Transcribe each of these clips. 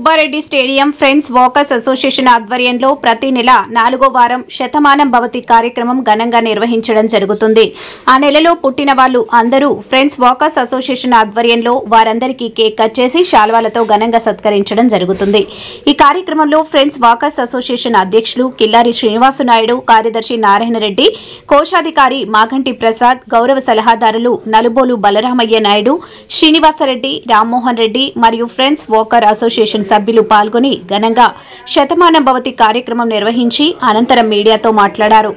Subbareddy stadium friends walkers association ఆధ్వర్యంలో ప్రతి నెల 4వ వారం శతమానం భవతి కార్యక్రమం ఘనంగా నిర్వహించడం జరుగుతుంది. ఆ నెలలో పుట్టిన వాళ్ళు అందరూ ఫ్రెండ్స్ వాకర్స్ అసోసియేషన్ ఆధ్వర్యంలో వారందరికీ కేక్ కట్ చేసి శాల్వాలతో ఘనంగా సత్కరించడం జరుగుతుంది. ఈ కార్యక్రమంలో ఫ్రెండ్స్ వాకర్స్ అసోసియేషన్ అధ్యక్షులు కిల్లారి శ్రీనివాసు నాయుడు, కార్యదర్శి నారాయణ రెడ్డి, కోశాధికారి మాగంటి ప్రసాద్, గౌరవ సలహాదారులు నలుబోలు బలరామయ్య నాయుడు, శ్రీనివాసరెడ్డి, రామ్మోహన్ రెడ్డి మరియు ఫ్రెండ్స్ వాకర్ అసోసియేషన్ సభ్యులు పాల్గొని ఘనంగా శతమానం భవతి కార్యక్రమం నిర్వహించి అనంతరం మీడియాతో మాట్లాడారు.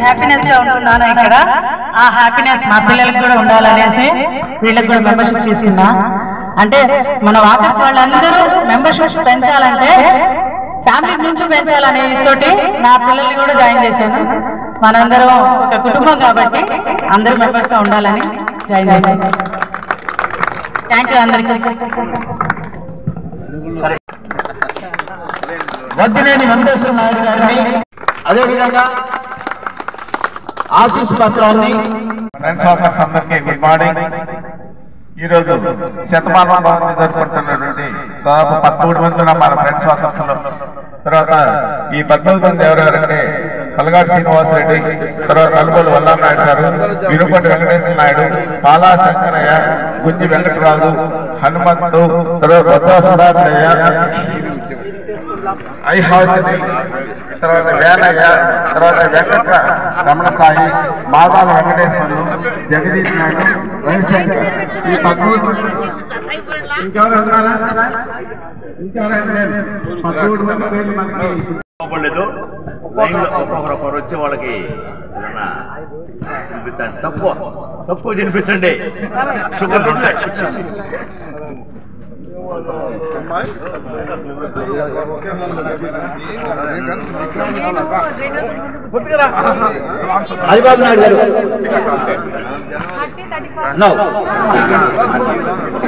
హ్యాపీనెస్ గా ఉంటున్నాను ఇక్కడ. ఆ హ్యాపీనెస్ మా పిల్లలకు కూడా ఉండాలనేసి వీళ్ళకి కూడా మెంబర్షిప్ తీసుకున్నా. అంటే మన వాకర్స్ వాళ్ళందరూ మెంబర్షిప్స్ పెంచాలంటే ఫ్యామిలీ నుంచి పెంచాలనే తోటి నా పిల్లల్ని కూడా జాయిన్ చేశాను. మనందరం ఒక కుటుంబం కాబట్టి అందరూ మెంబర్స్ గా ఉండాలని జాయిన్ చేశాను. థ్యాంక్ యూ అందరికీ. వద్దినేని వెంకటేశ్వర నాయుడు గారిని, అదేవిధంగా ఆశీస్ పత్రాన్ని, ఫ్రెండ్స్ వాకర్స్ అందరికీ గుడ్ మార్నింగ్. ఈరోజు శతమానం భవతి జరుపుకుంటున్నటువంటి దాదాపు 13 మంది ఉన్న మన ఫ్రెండ్స్ వాకర్స్ లో తర్వాత ఈ 14 మంది ఎవరెవరంటే పలగాడు శ్రీనివాసరెడ్డి, తర్వాత నలుబోలు వల్లానాయుడు గారు, వినుపటి వెంకటేశ్వర నాయుడు, పాలా శంకరయ్య, గుంజి వెంకటరాజు, హనుమంతు, తర్వాత కొత్త సుధాకరయ్య, ఐహాసిని, తర్వాత వేలయ్య, తర్వాత వెంకట రమణసాయి, మాదాల వెంకటేశ్వరులు, జగదీష్ నాయుడు, రవిశంకర్, ఈ 13 ఒక్కొక్కరు వచ్చి వాళ్ళకి ఏదన్నా తినిపించండి, తక్కువ తినిపించండి. షుగర్ ఉంటాయి. హరిబాబు నాయుడు గారు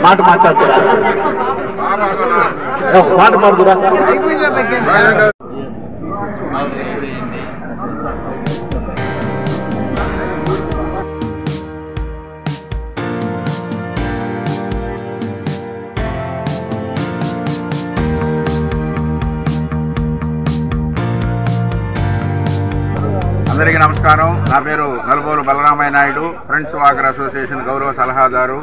మాట మాట్లాడుతురా, మాట మాట్లాడుతురా. అందరికీ నమస్కారం. నా పేరు Nalubolu Balaramaiah Naidu, friends walker association గౌరవ సలహాదారు,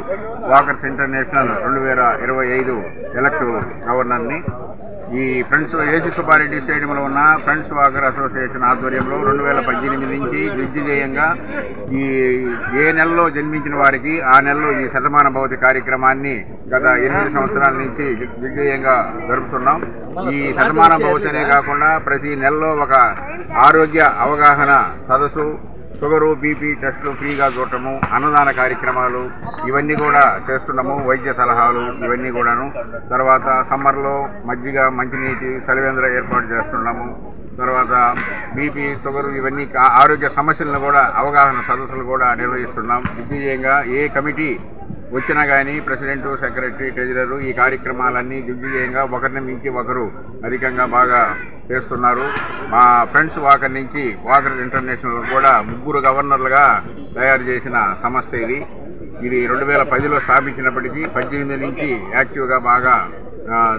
వాకర్స్ ఇంటర్నేషనల్ 2025 ఎలక్టివ్ గవర్నర్ని. ఈ ఫ్రెండ్స్ ఏసీ సుబ్బారెడ్డి స్టేడియంలో ఉన్న ఫ్రెండ్స్ వాకర్ అసోసియేషన్ ఆధ్వర్యంలో 2018 నుంచి దిగ్విజయంగా ఏ నెలలో జన్మించిన వారికి ఆ నెలలో ఈ శతమాన భవతి కార్యక్రమాన్ని గత 8 సంవత్సరాల నుంచి దిగ్విజయంగా జరుపుతున్నాం. ఈ శతమాన భవతినే కాకుండా ప్రతి నెలలో ఒక ఆరోగ్య అవగాహన సదస్సు, షుగరు, బీపీ టెస్టులు ఫ్రీగా చూడటము, అన్నదాన కార్యక్రమాలు ఇవన్నీ కూడా చేస్తున్నాము. వైద్య సలహాలు ఇవన్నీ కూడాను. తర్వాత సమ్మర్లో మజ్జిగ, మంచినీటి, సలివేంద్ర ఏర్పాటు చేస్తున్నాము. తర్వాత బీపీ, షుగరు ఇవన్నీ ఆరోగ్య సమస్యలను కూడా అవగాహన సదస్సులు కూడా నిర్వహిస్తున్నాం. దిగ్విజయంగా ఏ కమిటీ వచ్చినా కానీ ప్రెసిడెంటు, సెక్రటరీ, ట్రెజరరు ఈ కార్యక్రమాలన్నీ దిగ్విజయంగా ఒకరిని మించి ఒకరు అధికంగా బాగా చేస్తున్నారు. మా ఫ్రెండ్స్ వాకర్ నుంచి వాకర్ ఇంటర్నేషనల్ కూడా 3 గవర్నర్లుగా తయారు చేసిన సంస్థ ఇది. 2010లో స్థాపించినప్పటికీ 18 నుంచి యాక్టివ్గా బాగా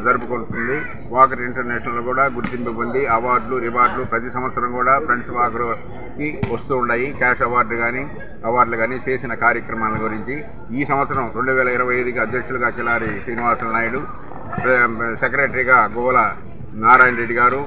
జరుపుకుంటుంది. వాకర్ ఇంటర్నేషనల్ కూడా గుర్తింపు పొంది అవార్డులు, రివార్డులు ప్రతి సంవత్సరం కూడా ఫ్రెండ్స్ వాకర్కి వస్తూ ఉన్నాయి. క్యాష్ అవార్డులు కానీ చేసిన కార్యక్రమాల గురించి ఈ సంవత్సరం 2025కి అధ్యక్షులుగా కిల్లారి శ్రీనివాసులు నాయుడు, సెక్రటరీగా గోవల నారాయణ రెడ్డి గారు,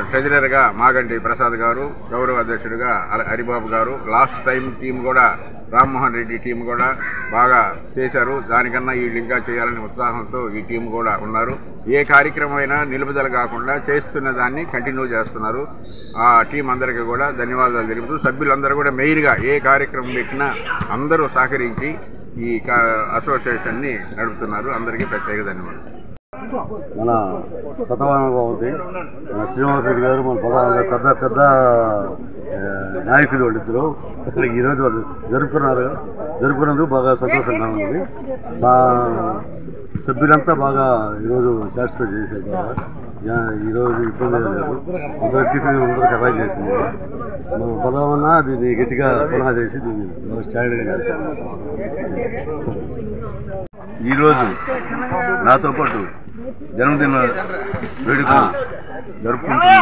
ట్రెజరర్గా మాగంటి ప్రసాద్ గారు, గౌరవ అధ్యక్షుడిగా హరిబాబు గారు, లాస్ట్ టైం టీం కూడా రామ్మోహన్ రెడ్డి టీం కూడా బాగా చేశారు. దానికన్నా వీళ్ళు ఇంకా చేయాలనే ఉత్సాహంతో ఈ టీం కూడా ఉన్నారు. ఏ కార్యక్రమం అయినా నిలుపుదల కాకుండా చేస్తున్న దాన్ని కంటిన్యూ చేస్తున్నారు. ఆ టీం అందరికీ కూడా ధన్యవాదాలు తెలుపుతూ సభ్యులందరూ కూడా మెయిన్గా ఏ కార్యక్రమం పెట్టినా అందరూ సహకరించి ఈ అసోసియేషన్ని నడుపుతున్నారు. అందరికీ ప్రత్యేక ధన్యవాదాలు. మన శతమానం బాగుంది. మన శ్రీనివాస్ రెడ్డి గారు మన పెద్ద పెద్ద నాయకులు వాళ్ళిద్దరు ఈరోజు వాళ్ళు జరుపుకున్నందుకు బాగా సంతోషంగా ఉంది. మా సభ్యులంతా బాగా ఈరోజు సాటిస్ఫై చేశారు. బాగా ఈరోజు ఇబ్బంది లేదు. అందరూ టిఫిన్ అందరికి అరేంజ్ చేసింది. బలమన్నా దీన్ని గట్టిగా పునః చేసి దీన్ని బాగా స్టాండర్డ్గా చేస్తాం. ఈరోజు నాతో పాటు జన్మదిన వేడుకలు జరుపుకుంటున్న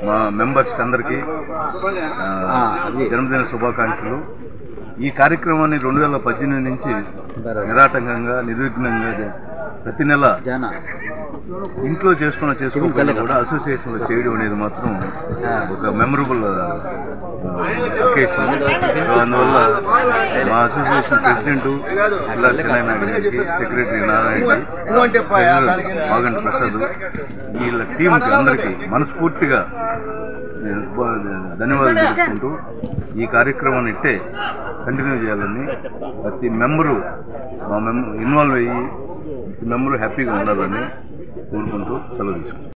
మా మెంబర్స్కి అందరికీ జన్మదిన శుభాకాంక్షలు. ఈ కార్యక్రమాన్ని 2018 నుంచి నిరాటంకంగా నిర్విఘ్నంగా ప్రతి నెల ఇంట్లో చేసుకోకుండా కూడా అసోసియేషన్లో చేయడం అనేది మాత్రం ఒక మెమరబుల్ అకేషన్. అందువల్ల మా association president pillar Chennai Naidu గారికి, సెక్రటరీ నారాయణకి, మాగంటి ప్రసాద్, వీళ్ళ టీంకి అందరికీ మనస్ఫూర్తిగా ధన్యవాదాలు తెలుపుకుంటూ ఈ కార్యక్రమాన్ని ఇట్టే కంటిన్యూ చేయాలని ప్రతి మెంబరు ఇన్వాల్వ్ అయ్యి ప్రతి మెంబరు హ్యాపీగా ఉండాలని కోరుకుంటూ సెలవు తీసుకుంటాం.